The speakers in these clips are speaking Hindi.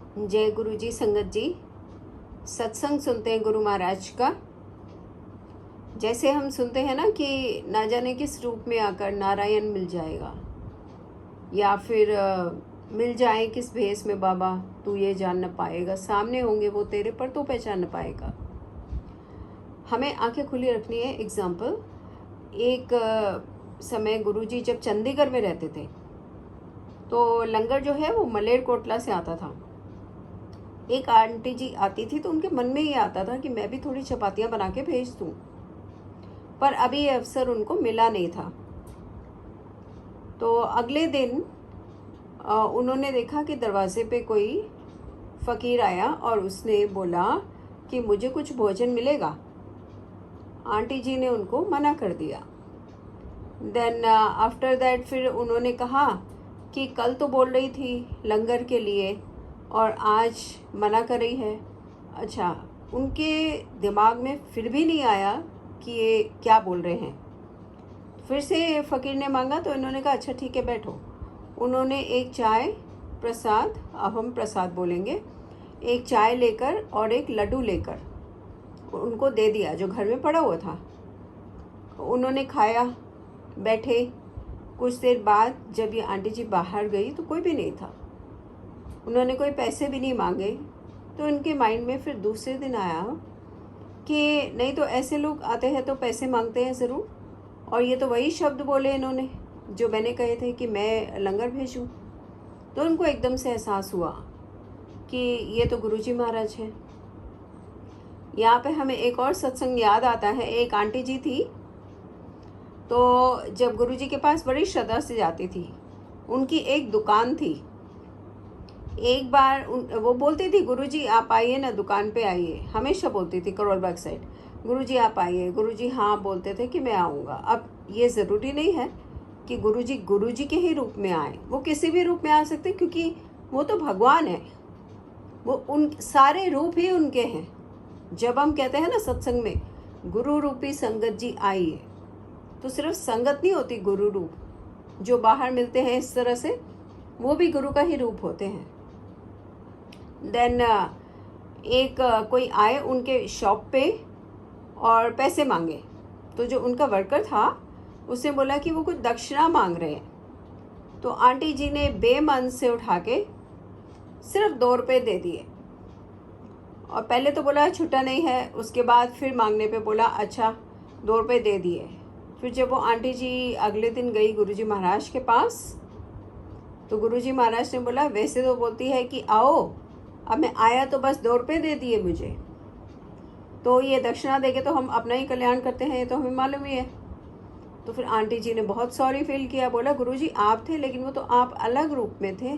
जय गुरु जी। संगत जी, सत्संग सुनते हैं गुरु महाराज का। जैसे हम सुनते हैं ना कि ना जाने किस रूप में आकर नारायण मिल जाएगा, या फिर मिल जाए किस भेष में बाबा, तू ये जान न पाएगा। सामने होंगे वो तेरे, पर तू पहचान न पाएगा। हमें आंखें खुली रखनी है। एग्जाम्पल, एक समय गुरुजी जब चंडीगढ़ में रहते थे तो लंगर जो है वो मलेरकोटला से आता था। एक आंटी जी आती थी तो उनके मन में ये आता था कि मैं भी थोड़ी चपातियाँ बना के भेज दूँ, पर अभी ये अवसर उनको मिला नहीं था। तो अगले दिन उन्होंने देखा कि दरवाजे पे कोई फ़कीर आया और उसने बोला कि मुझे कुछ भोजन मिलेगा। आंटी जी ने उनको मना कर दिया। देन आफ्टर दैट फिर उन्होंने कहा कि कल तो बोल रही थी लंगर के लिए और आज मना कर रही है। अच्छा, उनके दिमाग में फिर भी नहीं आया कि ये क्या बोल रहे हैं। फिर से फ़कीर ने मांगा तो इन्होंने कहा अच्छा ठीक है बैठो। उन्होंने एक चाय प्रसाद, अब हम प्रसाद बोलेंगे, एक चाय लेकर और एक लड्डू लेकर उनको दे दिया जो घर में पड़ा हुआ था। उन्होंने खाया, बैठे। कुछ देर बाद जब ये आंटी जी बाहर गई तो कोई भी नहीं था। उन्होंने कोई पैसे भी नहीं मांगे। तो उनके माइंड में फिर दूसरे दिन आया कि नहीं तो ऐसे लोग आते हैं तो पैसे मांगते हैं ज़रूर, और ये तो वही शब्द बोले इन्होंने जो मैंने कहे थे कि मैं लंगर भेजूं। तो उनको एकदम से एहसास हुआ कि ये तो गुरुजी महाराज हैं। यहाँ पे हमें एक और सत्संग याद आता है। एक आंटी जी थी, तो जब गुरुजी के पास बड़ी श्रद्धा से जाती थी, उनकी एक दुकान थी। एक बार वो बोलती थी गुरुजी आप आइए ना, दुकान पे आइए, हमेशा बोलती थी करोल बाग साइड, गुरुजी आप आइए। गुरुजी हाँ बोलते थे कि मैं आऊँगा। अब ये ज़रूरी नहीं है कि गुरुजी के ही रूप में आए, वो किसी भी रूप में आ सकते, क्योंकि वो तो भगवान है। वो उन सारे रूप ही उनके हैं। जब हम कहते हैं ना सत्संग में गुरु रूपी संगत जी आइए, तो सिर्फ संगत नहीं होती, गुरु रूप जो बाहर मिलते हैं इस तरह से, वो भी गुरु का ही रूप होते हैं। देन एक कोई आए उनके शॉप पे और पैसे मांगे। तो जो उनका वर्कर था उसने बोला कि वो कुछ दक्षिणा मांग रहे हैं। तो आंटी जी ने बेमन से उठा के सिर्फ 2 रुपये दे दिए। और पहले तो बोला छुट्टा नहीं है, उसके बाद फिर मांगने पे बोला अच्छा 2 रुपये दे दिए। फिर जब वो आंटी जी अगले दिन गई गुरुजी महाराज के पास, तो गुरुजी महाराज ने बोला वैसे तो बोलती है कि आओ, अब मैं आया तो बस 2 रुपये दे दिए मुझे, तो ये दक्षिणा देके तो हम अपना ही कल्याण करते हैं, ये तो हमें मालूम ही है। तो फिर आंटी जी ने बहुत सॉरी फील किया, बोला गुरुजी आप थे लेकिन वो तो आप अलग रूप में थे।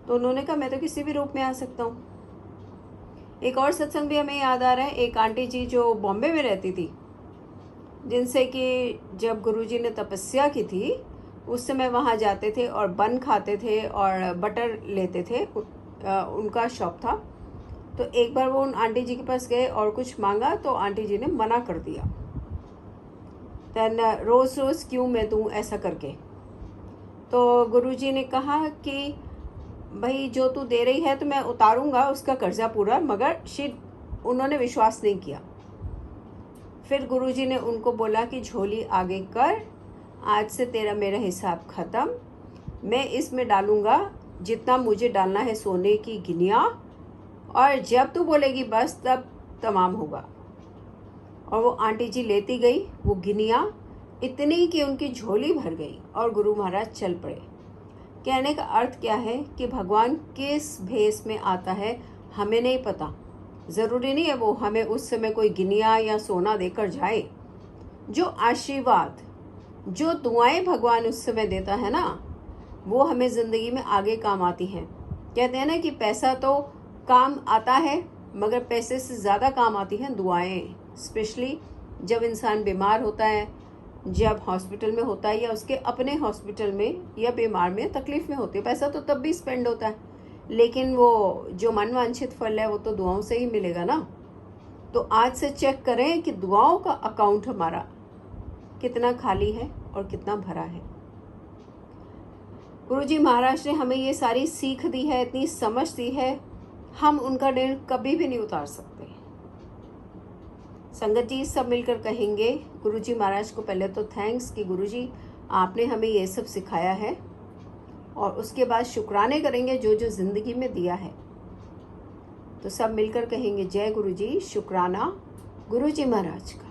तो उन्होंने कहा मैं तो किसी भी रूप में आ सकता हूँ। एक और सत्संग भी हमें याद आ रहा है। एक आंटी जी जो बॉम्बे में रहती थी, जिनसे कि जब गुरुजी ने तपस्या की थी उस समय वहाँ जाते थे और बन खाते थे और बटर लेते थे, उनका शॉप था। तो एक बार वो उन आंटी जी के पास गए और कुछ मांगा तो आंटी जी ने मना कर दिया। देन रोज़ रोज़ क्यों मैं दूँ ऐसा करके। तो गुरुजी ने कहा कि भाई जो तू दे रही है तो मैं उतारूँगा उसका कर्जा पूरा, मगर उन्होंने विश्वास नहीं किया। फिर गुरुजी ने उनको बोला कि झोली आगे कर, आज से तेरा मेरा हिसाब ख़त्म, मैं इसमें डालूँगा जितना मुझे डालना है सोने की गिनिया, और जब तू बोलेगी बस तब तमाम होगा। और वो आंटी जी लेती गई वो गिनिया, इतनी कि उनकी झोली भर गई और गुरु महाराज चल पड़े। कहने का अर्थ क्या है कि भगवान किस भेष में आता है हमें नहीं पता। ज़रूरी नहीं है वो हमें उस समय कोई गिनिया या सोना देकर जाए। जो आशीर्वाद, जो दुआएं भगवान उस समय देता है ना, वो हमें ज़िंदगी में आगे काम आती हैं। कहते हैं ना कि पैसा तो काम आता है, मगर पैसे से ज़्यादा काम आती हैं दुआएं। स्पेशली जब इंसान बीमार होता है, जब हॉस्पिटल में होता है, या उसके अपने हॉस्पिटल में या बीमार में तकलीफ़ में होती है। पैसा तो तब भी स्पेंड होता है, लेकिन वो जो मनवांछित फल है वो तो दुआओं से ही मिलेगा ना। तो आज से चेक करें कि दुआओं का अकाउंट हमारा कितना खाली है और कितना भरा है। गुरुजी महाराज ने हमें ये सारी सीख दी है, इतनी समझ दी है हम उनका ऋण कभी भी नहीं उतार सकते। संगत जी सब मिलकर कहेंगे गुरुजी महाराज को पहले तो थैंक्स कि गुरुजी आपने हमें ये सब सिखाया है, और उसके बाद शुक्राने करेंगे जो जो ज़िंदगी में दिया है। तो सब मिलकर कहेंगे जय गुरुजी, शुक्राना गुरुजी महाराज का।